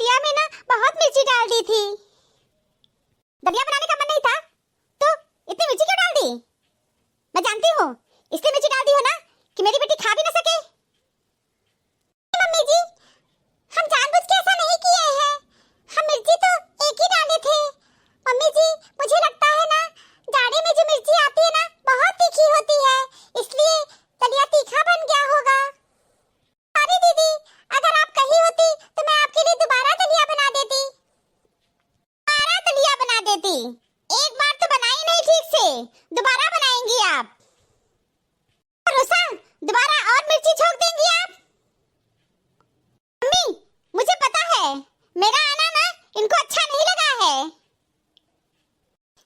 दलिया में ना बहुत मिर्ची डाल दी थी। दलिया बनाने का मन नहीं था तो इतनी मिर्ची क्यों डाल दी? मैं जानती हूँ इसलिए मिर्ची डाल दी हो ना कि मेरी बेटी खा भी ना सके। मम्मी जी, हम जानबूझ के ऐसा नहीं किए हैं, हम मिर्ची तो एक ही डाले थे। मम्मी जी, मुझे लगता है ना जाड़े में जो मिर्ची आती है ना बहुत तीखी होती है, इसलिए दलिया तीखा बन गया होगा। अरे दीदी, अगर आप कही होती तो मैं आपके लिए दोबारा दलिया बना देती। दोबारा दलिया बना देती? एक बार तो बनाई नहीं ठीक से, दोबारा बनाएंगी आप? रोसा, दोबारा और मिर्ची छोक देंगी आप? मम्मी, मुझे पता है मेरा आना ना इनको अच्छा नहीं लगा है।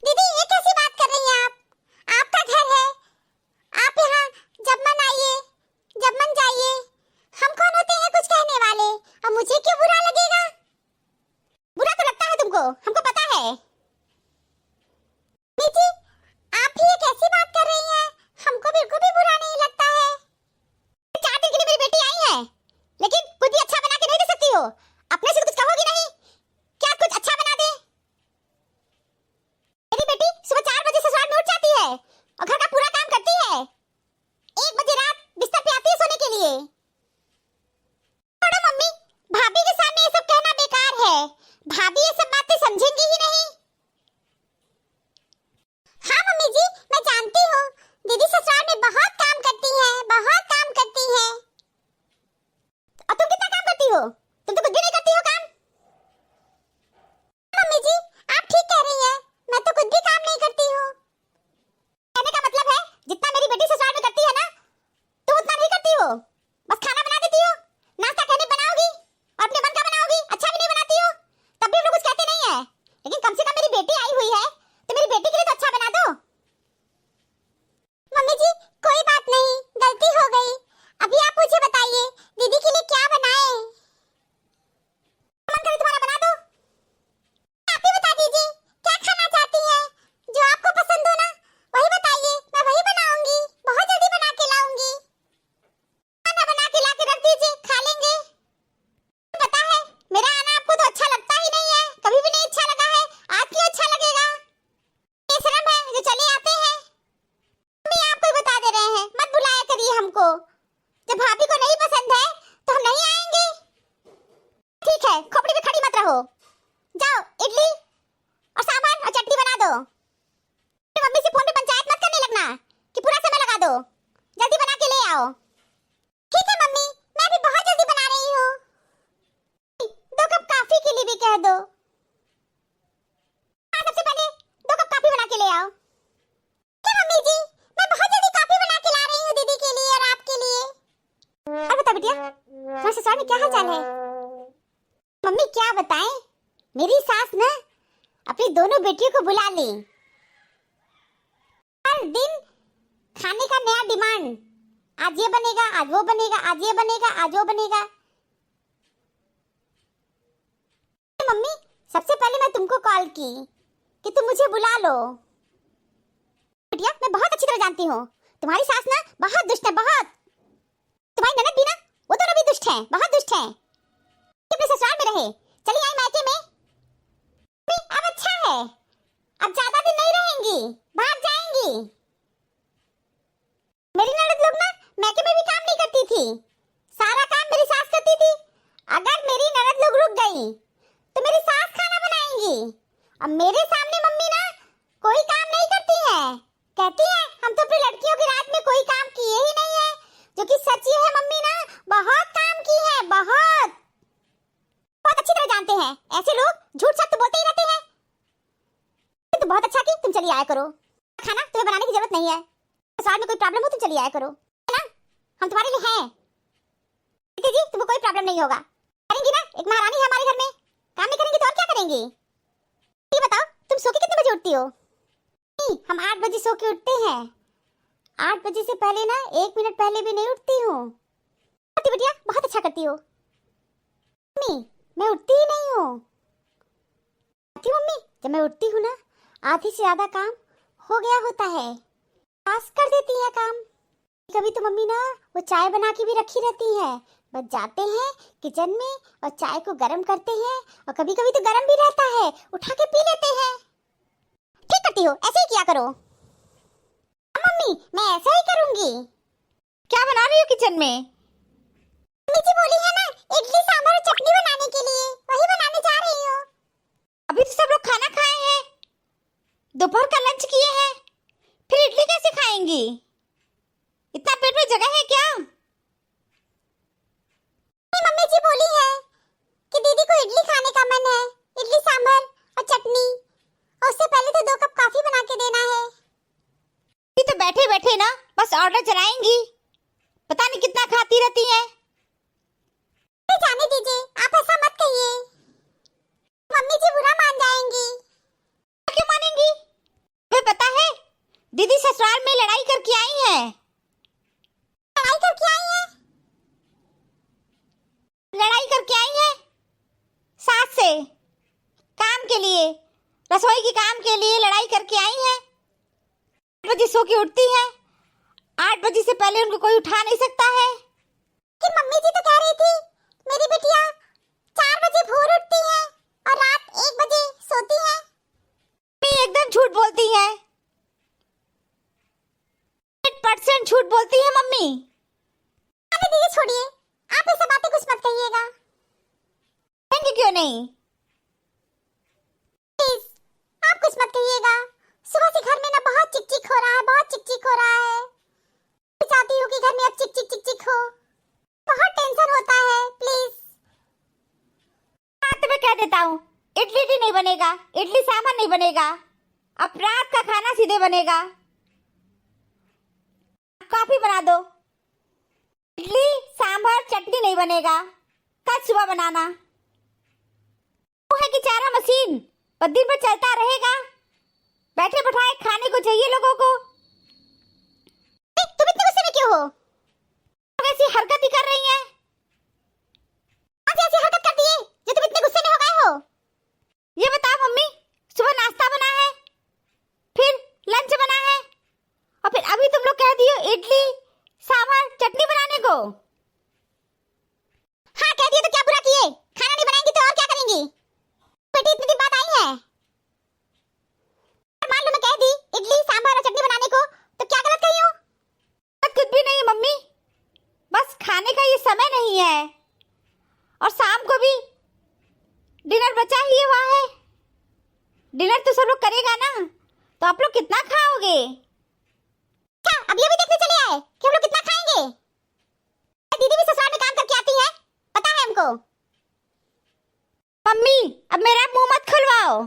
दीदी, ये कैसी बात कर रही हैं आप? आपका घर है, आप यहाँ जब मन आइए जब मन जाइए। हम कौन होते हैं कुछ कहने वाले? और मुझे क्यों बुरा लगेगा? बुरा तो लगता है तुमको, हमको पता है। जी, आप ही ये कैसी बात कर रही हैं? हमको बिल्कुल भी बुरा नहीं लगता है। 4 दिन के लिए मेरी बेटी आई है, लेकिन कुछ भी अच्छा बना के नहीं दे सकती हो। अपने से तो कुछ कहोगी नहीं? क्या कुछ अच्छा बना दे? मेरी बेटी सुबह 4 बजे ससुराल में उठ जाती है और घर का पूरा काम करती है। 1 बजे रात बिस्तर पे आती है सोने के लिए। छोड़ो मम्मी, भाभी के सामने ये सब कहना बेकार है। भाभी ये सब बातें समझेंगी ही नहीं। हाँ मम्मी जी, मैं जानती हूँ दीदी ससुराल में बहुत काम करती है, बहुत काम करती है। और तुम कितना काम करती हो? तुम तो कुछ भी नहीं करती हो काम। मम्मी जी, आप ठीक कह रही हैं, मैं तो कुछ भी काम नहीं करती हूँ। कहने का मतलब है जितना मेरी बेटी ससुराल में करती है ना, तुम उतना नहीं करती हो। बस खाना बना देती हो, नाश्ता कहने बनाओगी और अपने मन का बनाओगी, अच्छा भी नहीं बनाती हो, तब भी हम लोग कुछ कहते नहीं है। लेकिन कम से कम मेरी बेटी आई हुई है तो मेरी बेटी के लिए तो अच्छा बना दो। मम्मी जी, कोई बात नहीं, गलती हो गई। अभी आप मुझे बताइए दीदी के लिए क्या बनाएं? मन करे तुम्हारा बना दो। आप ही बता दीजिए क्या खाना चाहती हैं, जो आपको पसंद हो ना वही बताइए, मैं वही बनाऊंगी, बहुत जल्दी बना के लाऊंगी। खाना बना के ला के रख दीजिए, खा लेंगे। पता है मेरा आना आपको तो अच्छा लगता ही नहीं है, कभी भी नहीं अच्छा लगा है, आज क्यों अच्छा लगेगा? ये शर्म है जो चले आते हैं। मम्मी, आपको ही बता दे रहे हैं, मत बुलाया करिए हमको। जब भाभी को नहीं पसंद है तो हम नहीं आएंगे। ठीक है, खोपड़ी पे खड़ी मत रहो, जाओ इडली और सांभर और चटनी बना दो। मम्मी से फोन पे पंचायत मत करने लगना कि पूरा समय लगा दो, जल्दी बना के ले आओ। ठीक है मम्मी, मैं भी बहुत जल्दी बना रही हूँ। 2 कप कॉफी के लिए भी कह दो। हाँ, सबसे पहले 2 कप कॉफी बना के ले आओ। क्या मम्मी जी, मैं बहुत जल्दी कॉफी बना के ला रही हूँ दीदी के लिए और आपके लिए। और बता बिटिया, तुम्हारे ससुराल में क्या हाल चाल है? मम्मी क्या बताएं, मेरी सास ना अपनी दोनों बेटियों को बुला ली। हर दिन खाने का नया डिमांड, आज ये बनेगा, आज वो बनेगा, आज ये बनेगा, आज वो बनेगा। मम्मी, सबसे पहले मैं तुमको कॉल की कि तुम मुझे बुला लो। बिटिया, मैं बहुत अच्छी तरह जानती हूँ तुम्हारी सास ना बहुत दुष्ट है, बहुत। तुम्हारी ननद भी ना, वो दोनों भी दुष्ट हैं, बहुत दुष्ट हैं। अपने ससुराल में रहे, चली आई मायके में। अब अच्छा है, अब ज्यादा दिन नहीं रहेंगी, भाग जाएंगी। मेरी ननद लोग ना मायके में भी काम नहीं करती थी, सारा काम मेरी सास करती थी। अगर मेरी ननद लोग रुक गई तो मेरी सास खाना बनाएंगी। अब मेरे सामने मम्मी ना कोई काम नहीं करती है, कहती है हम तो अपनी लड़कियों की रात में कोई काम किए ही नहीं है, जो कि सच ही है। मम्मी ना बहुत काम की है, बहुत बहुत अच्छी तरह जानते हैं। ऐसे लोग झूठ सच तो बोलते ही रहते हैं। तो बहुत अच्छा कि तुम चली आया करो, खाना तुम्हें बनाने की जरूरत नहीं है। ससुराल में कोई प्रॉब्लम हो तुम चली आया करो, है ना? हम तुम्हारे लिए हैं। दीदी जी, तुमको कोई प्रॉब्लम नहीं होगा। करेंगी ना, एक महारानी है हमारे घर में, काम नहीं करेंगी तो और क्या करेंगी? ये बताओ, तुम सो के कितने बजे उठती हो? हम 8 बजे सो के उठते हैं। 8 बजे से पहले ना 1 मिनट पहले भी नहीं उठती हूँ। बिटिया, बहुत अच्छा करती हो। मम्मी, मैं उठती ही नहीं हूँ। मम्मी, जब मैं उठती हूँ ना आधी से ज्यादा काम हो गया होता है, सास कर देती है काम। कभी तो मम्मी ना वो चाय बना के भी रखी रहती है, बस जाते हैं किचन में और चाय को गर्म करते हैं, और कभी कभी तो गर्म भी रहता है, उठा के पी लेते हैं। ठीक करती हो, ऐसे ही किया करो। हाँ, मम्मी मैं ऐसा ही करूंगी। क्या बना रही हो किचन में? मम्मी जी बोली है ना इडली सांभर और चटनी बनाने के लिए, वही बनाने जा रही हूँ। अभी तो सब लोग खाना खाए हैं, दोपहर का लंच किए हैं, फिर इडली कैसे खाएंगी? इतना पेट में जगह है क्या? मम्मी जी बोली है कि दीदी को इडली खाने का मन है, इडली सांभर और चटनी, और उससे पहले तो 2 कप कॉफी बना के देना है। ये तो बैठे बैठे ना बस ऑर्डर चलाएंगी, पता नहीं कितना खाती रहती हैं। जाने दीजिए, आप ऐसा मत कहिए, मम्मी जी बुरा मान जाएंगी। क्यों मानेंगी? तुम्हें पता है दीदी ससुराल में लड़ाई करके आई है। लड़ाई करके आई है? लड़ाई करके आई है सास से, काम के लिए, रसोई के काम के लिए लड़ाई करके आई है। 8 बजे सो के उठती है, 8 बजे से पहले उनको कोई उठा नहीं सकता है। कि मम्मी जी तो कह रही थी मेरी बिटिया 4 बजे भोर उठती है और रात 1 बजे सोती है। मम्मी एकदम झूठ बोलती है, 100% झूठ बोलती है मम्मी। अरे दीदी छोड़िए, आप ऐसे बातें कुछ मत कहिएगा। कहेंगे क्यों नहीं? प्लीज आप कुछ मत कहिएगा। सुबह से घर में ना बहुत चिक-चिक हो रहा है, बहुत चिक-चिक हो रहा है। मैं चाहती हूँ कि घर में अब चिक-चिक हो, बहुत टेंशन होता है, प्लीज। हाँ तो मैं कह देता हूँ, इडली नहीं बनेगा, इडली सांभर नहीं बनेगा, अब रात का खाना सीधे बनेगा। कॉफी बना दो, इडली सांभर चटनी नहीं बनेगा, कल सुबह बनाना। वो है कि चारा मशीन पर दिन भर चलता रहेगा, बैठे बैठाए खाने को चाहिए लोगों को। तुम इतने गुस्से में क्यों हो? ऐसी हरकत ही कर रही हैं। आज ऐसी हरकत कर दी है जो तुम इतने गुस्से में हो गए हो? ये बताओ मम्मी, सुबह नाश्ता बना है, फिर लंच बना है, और फिर अभी तुम लोग कह दियो इडली सांभर चटनी बनाने को। हाँ कह दिए तो क्या बुरा किए, खाना नहीं बनाएंगी तो और क्या करेंगी? बेटी इतनी दिन बाद आई है, मान लो मैं कह दी इडली सांभर और चटनी बनाने को, तो क्या गलत कही हूँ? कुछ भी नहीं मम्मी, बस खाने का ये समय नहीं है, और शाम को भी डिनर बचा ही हुआ है। डिनर तो सब लोग करेगा ना, तो आप लोग कितना खाओगे? क्या अभी अभी देखने चले आए कि हम लोग कितना खाएंगे? दीदी भी ससुराल में काम करके आती है, पता है हमको। मम्मी अब मेरा मुंह मत खुलवाओ।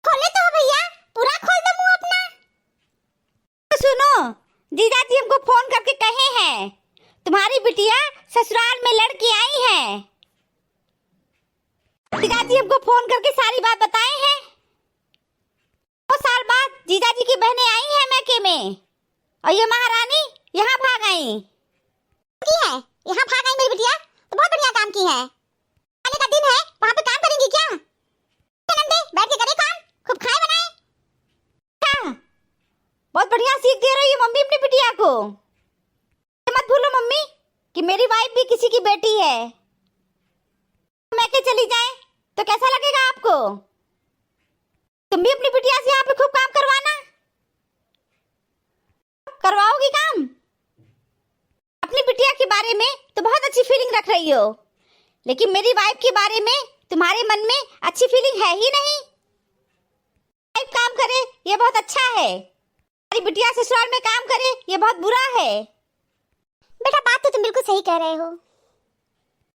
खोले तो भैया, पूरा खोल दो मुंह अपना। तो सुनो, जीजा जी हमको फोन करके कहे हैं तुम्हारी बिटिया ससुराल में लड़के आई है। जीजा जी हमको फोन करके सारी बात बताए हैं। 2 साल बाद जीजा जी की बहनें आई हैं मैके में, और ये महारानी यहाँ भाग आई की है। यहाँ भाग आई मेरी बिटिया तो बहुत बढ़िया काम की है। खाने का दिन है, वहाँ पे काम करेंगी क्या? नंदे बैठ के करे काम, खूब खाए बनाए। हाँ, बहुत बढ़िया सीख दे रही है मम्मी अपनी बिटिया को। मत भूलो मम्मी कि मेरी वाइफ भी किसी की बेटी है। मैके चली जाए तो कैसा लगेगा आपको? तुम भी अपनी बिटिया से यहाँ पे खूब काम करवाना। करवाओगी काम? अपनी बिटिया के बारे में तो बहुत अच्छी फीलिंग रख रही हो, लेकिन मेरी वाइफ के बारे में तुम्हारे मन में अच्छी फीलिंग है ही नहीं। वाइफ काम करे ये बहुत अच्छा है, तुम्हारी बिटिया ससुराल में काम करे ये बहुत बुरा है। बेटा बात तो तुम बिल्कुल सही कह रहे हो,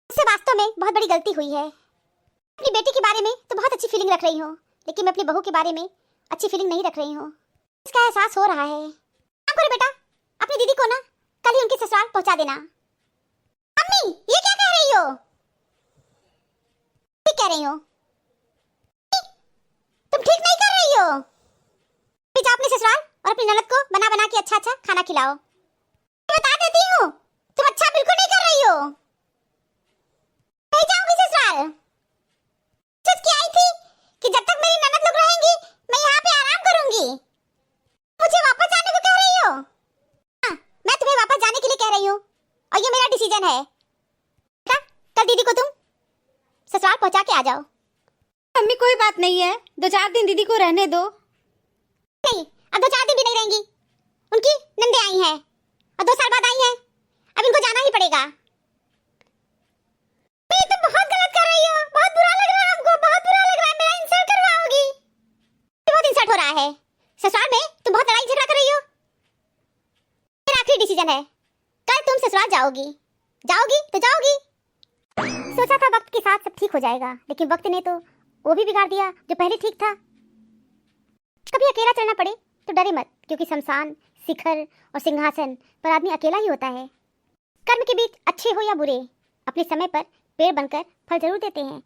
इससे वास्तव में बहुत बड़ी गलती हुई है। अपनी बेटी के बारे में तो बहुत अच्छी फीलिंग रख रही हो, लेकिन मैं अपनी बहू के बारे में अच्छी फीलिंग नहीं रख रही हूँ। इसका एहसास हो रहा है। काम करो बेटा, अपनी दीदी को ना कल ही उनके ससुराल पहुंचा देना। अम्मी ये क्या कह रही हो? ठीक कह रही हो, तुम ठीक नहीं कर रही हो। जाओ अपने ससुराल और अपनी ननद को बना बना के अच्छा अच्छा खाना खिलाओ। बता देती हूँ तुम अच्छा बिल्कुल नहीं कर रही हो। नहीं जाओगी ससुराल। सोच के आई थी कि जब तक मेरी ननद लोग रहेंगी मैं यहाँ पे आराम करूंगी। मुझे वापस जाने को कह रही हो? हाँ, मैं तुम्हें वापस जाने के लिए कह रही हूँ, और ये मेरा डिसीजन है। कल दीदी को तुम ससुराल पहुंचा के आ जाओ। मम्मी कोई बात नहीं है, 2-4 दिन दीदी को रहने दो। नहीं, अब 2-4 दिन भी नहीं रहेंगी। उनकी नंदे आई हैं और 2 साल बाद आई हैं, अब इनको जाना ही पड़ेगा। ये तुम बहुत गलत कर रही हो, बहुत बुरा लग रहा है हमको, बहुत बुरा लग रहा है, मेरा इंसल्ट करवाओगी। बहुत इंसल्ट हो रहा है। ससुराल में तुम बहुत लड़ाई झगड़ा कर रही हो। मेरा आखिरी डिसीजन है, कल तुम ससुराल जाओगी। जाओगी तो जाओगी। सोचा था वक्त के साथ सब ठीक हो जाएगा, लेकिन वक्त ने तो वो भी बिगाड़ दिया जो पहले ठीक था। कभी अकेला चलना पड़े तो डरे मत, क्योंकि शमशान, शिखर और सिंहासन पर आदमी अकेला ही होता है। कर्म के बीच अच्छे हो या बुरे, अपने समय पर पेड़ बनकर फल जरूर देते हैं।